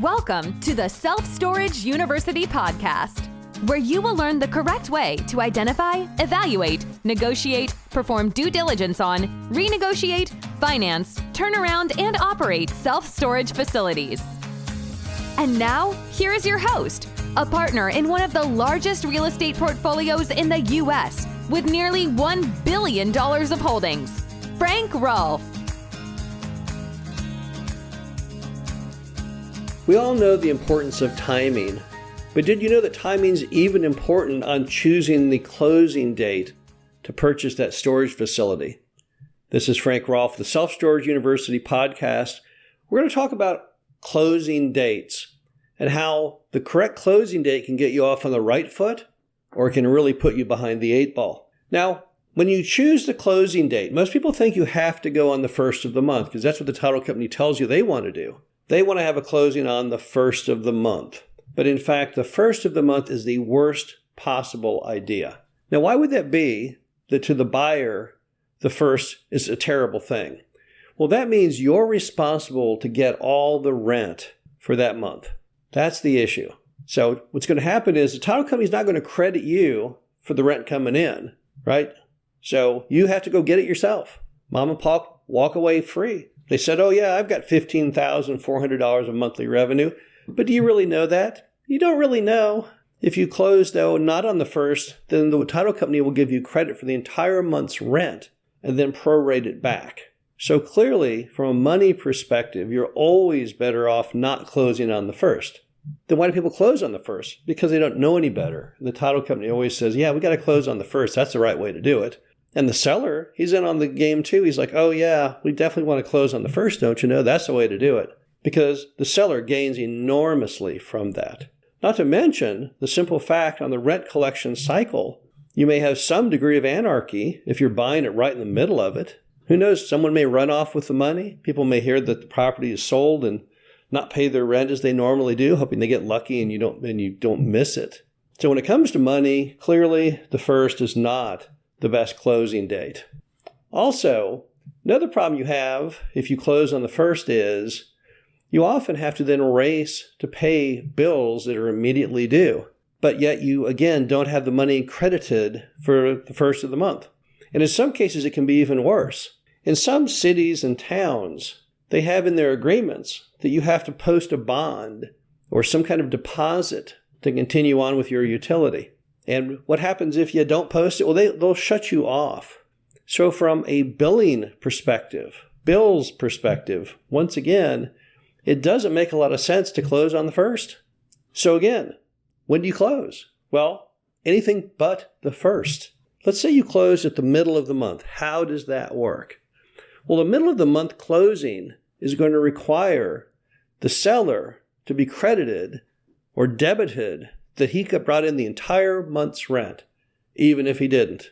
Welcome to the Self-Storage University podcast, where you will learn the correct way to identify, evaluate, negotiate, perform due diligence on, renegotiate, finance, turn around, and operate self-storage facilities. And now, here is your host, a partner in one of the largest real estate portfolios in the U.S. with nearly $1 billion of holdings, Frank Rolfe. We all know the importance of timing, but did you know that timing is even important on choosing the closing date to purchase that storage facility? This is Frank Rolfe, the Self-Storage University podcast. We're going to talk about closing dates and how the correct closing date can get you off on the right foot or it can really put you behind the eight ball. Now, when you choose the closing date, most people think you have to go on the first of the month because that's what the title company tells you they want to do. They want to have a closing on the first of the month. But in fact, the first of the month is the worst possible idea. Now, why would that be that to the buyer, the first is a terrible thing? Well, that means you're responsible to get all the rent for that month. That's the issue. So what's going to happen is the title company is not going to credit you for the rent coming in, right? So you have to go get it yourself. Mom and pop walk away free. They said, oh yeah, I've got $15,400 of monthly revenue. But do you really know that? You don't really know. If you close, though, not on the first, then the title company will give you credit for the entire month's rent and then prorate it back. So clearly, from a money perspective, you're always better off not closing on the first. Then why do people close on the first? Because they don't know any better. The title company always says, yeah, we got to close on the first. That's the right way to do it. And the seller, he's in on the game too. He's like, oh yeah, we definitely want to close on the first, don't you know? That's the way to do it. Because the seller gains enormously from that. Not to mention the simple fact on the rent collection cycle, you may have some degree of anarchy if you're buying it right in the middle of it. Who knows, someone may run off with the money. People may hear that the property is sold and not pay their rent as they normally do, hoping they get lucky and you don't miss it. So when it comes to money, clearly the first is not the best closing date. Also, another problem you have if you close on the first is you often have to then race to pay bills that are immediately due, but yet you, again, don't have the money credited for the first of the month. And in some cases, it can be even worse. In some cities and towns, they have in their agreements that you have to post a bond or some kind of deposit to continue on with your utility. And what happens if you don't post it? Well, they'll shut you off. So from a billing perspective, bills perspective, once again, it doesn't make a lot of sense to close on the first. So again, when do you close? Well, anything but the first. Let's say you close at the middle of the month. How does that work? Well, the middle of the month closing is going to require the seller to be credited or debited that he brought in the entire month's rent, even if he didn't.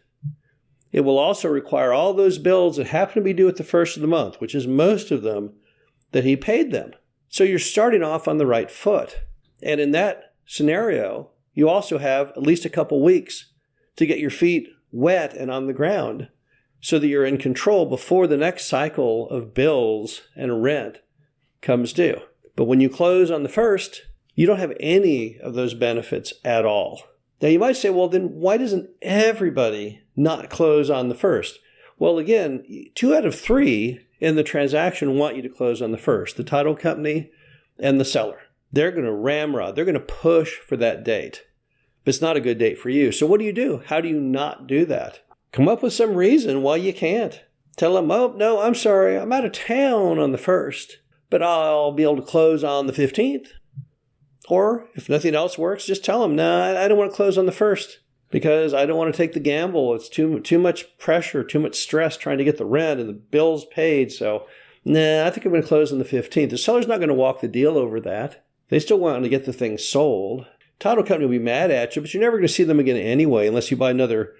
It will also require all those bills that happen to be due at the first of the month, which is most of them, that he paid them. So you're starting off on the right foot. And in that scenario, you also have at least a couple weeks to get your feet wet and on the ground so that you're in control before the next cycle of bills and rent comes due. But when you close on the first, you don't have any of those benefits at all. Now you might say, well, then why doesn't everybody not close on the first? Well, again, 2 out of 3 in the transaction want you to close on the first, the title company and the seller. They're going to ramrod. They're going to push for that date. But it's not a good date for you. So what do? How do you not do that? Come up with some reason why you can't. Tell them, oh, no, I'm sorry. I'm out of town on the first, but I'll be able to close on the 15th. Or if nothing else works, just tell them, no, I don't want to close on the first because I don't want to take the gamble. It's too much pressure, too much stress trying to get the rent and the bills paid. So, I think I'm going to close on the 15th. The seller's not going to walk the deal over that. They still want to get the thing sold. Title company will be mad at you, but you're never going to see them again anyway unless you buy another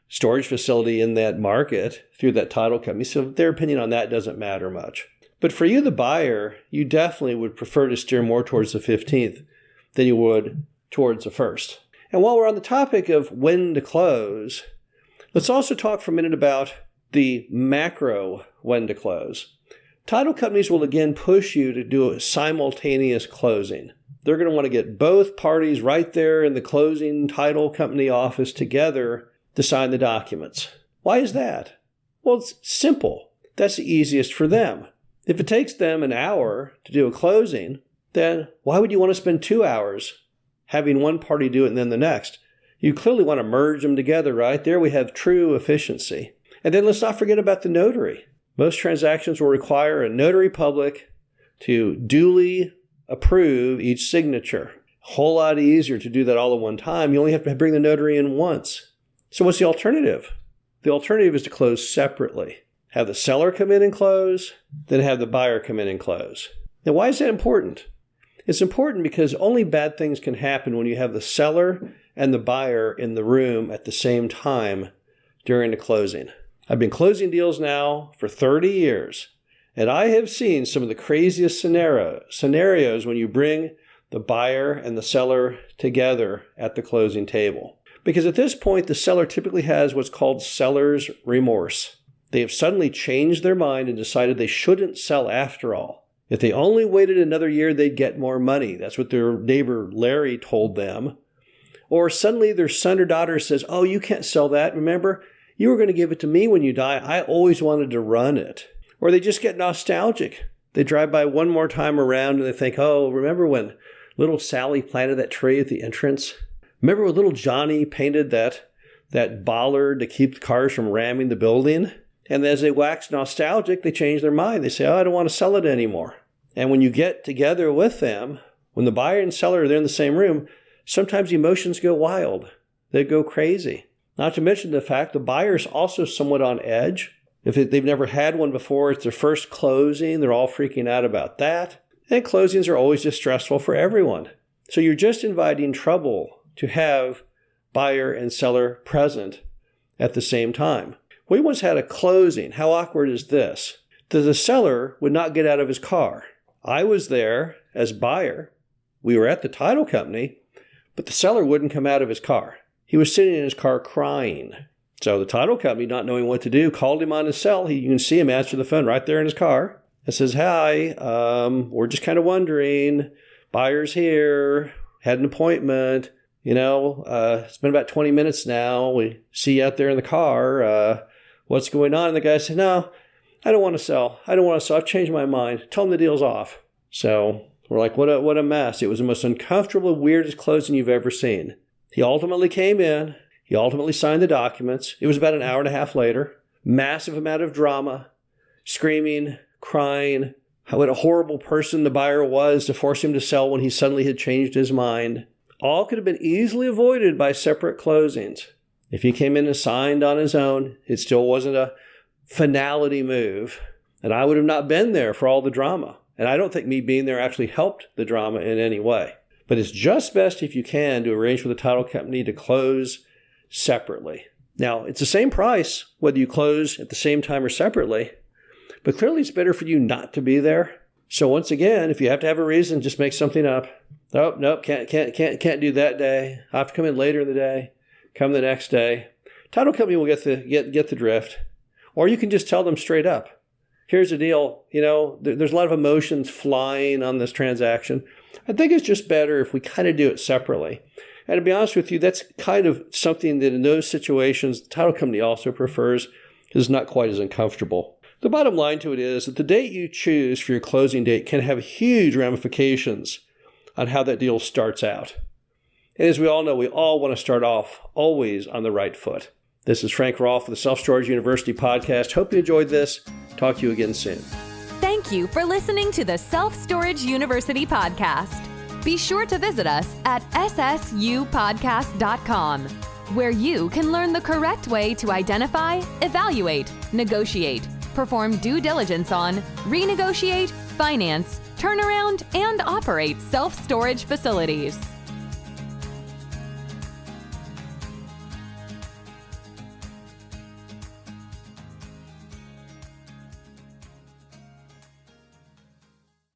storage facility in that market through that title company. So their opinion on that doesn't matter much. But for you, the buyer, you definitely would prefer to steer more towards the 15th than you would towards the first. And while we're on the topic of when to close, let's also talk for a minute about the macro when to close. Title companies will again push you to do a simultaneous closing. They're going to want to get both parties right there in the closing title company office together to sign the documents. Why is that? Well, it's simple. That's the easiest for them. If it takes them an hour to do a closing, then why would you want to spend 2 hours having one party do it and then the next? You clearly want to merge them together, right? There we have true efficiency. And then let's not forget about the notary. Most transactions will require a notary public to duly approve each signature. A whole lot easier to do that all at one time. You only have to bring the notary in once. So what's the alternative? The alternative is to close separately. Have the seller come in and close, then have the buyer come in and close. Now, why is that important? It's important because only bad things can happen when you have the seller and the buyer in the room at the same time during the closing. I've been closing deals now for 30 years, and I have seen some of the craziest scenarios when you bring the buyer and the seller together at the closing table. Because at this point, the seller typically has what's called seller's remorse. They have suddenly changed their mind and decided they shouldn't sell after all. If they only waited another year, they'd get more money. That's what their neighbor Larry told them. Or suddenly their son or daughter says, oh, you can't sell that. Remember, you were going to give it to me when you die. I always wanted to run it. Or they just get nostalgic. They drive by one more time around and they think, oh, remember when little Sally planted that tree at the entrance? Remember when little Johnny painted that bollard to keep the cars from ramming the building? And as they wax nostalgic, they change their mind. They say, oh, I don't want to sell it anymore. And when you get together with them, when the buyer and seller are there in the same room, sometimes emotions go wild. They go crazy. Not to mention the fact the buyer's also somewhat on edge. If they've never had one before, it's their first closing. They're all freaking out about that. And closings are always just stressful for everyone. So you're just inviting trouble to have buyer and seller present at the same time. We once had a closing. How awkward is this? The seller would not get out of his car. I was there as buyer. We were at the title company, but the seller wouldn't come out of his car. He was sitting in his car crying. So the title company, not knowing what to do, called him on his cell. You can see him answer the phone right there in his car. It says, hi, we're just kind of wondering, buyer's here, had an appointment. It's been about 20 minutes now. We see you out there in the car. What's going on? And the guy said, no, I don't want to sell. I've changed my mind. Tell him the deal's off. So we're like, what a mess. It was the most uncomfortable, weirdest closing you've ever seen. He ultimately came in. He ultimately signed the documents. It was about an hour and a half later. Massive amount of drama, screaming, crying, what a horrible person the buyer was to force him to sell when he suddenly had changed his mind. All could have been easily avoided by separate closings. If he came in and signed on his own, it still wasn't a finality move. And I would have not been there for all the drama. And I don't think me being there actually helped the drama in any way. But it's just best if you can to arrange with the title company to close separately. Now, it's the same price whether you close at the same time or separately. But clearly it's better for you not to be there. So once again, if you have to have a reason, just make something up. Nope, can't do that day. I have to come in later in the day. Come the next day. Title company will get the drift. Or you can just tell them straight up. Here's the deal. There's a lot of emotions flying on this transaction. I think it's just better if we kind of do it separately. And to be honest with you, that's kind of something that in those situations, the title company also prefers because it's not quite as uncomfortable. The bottom line to it is that the date you choose for your closing date can have huge ramifications on how that deal starts out. And as we all know, we all want to start off always on the right foot. This is Frank Rolfe with the Self Storage University podcast. Hope you enjoyed this. Talk to you again soon. Thank you for listening to the Self Storage University podcast. Be sure to visit us at ssupodcast.com, where you can learn the correct way to identify, evaluate, negotiate, perform due diligence on, renegotiate, finance, turnaround, and operate self-storage facilities.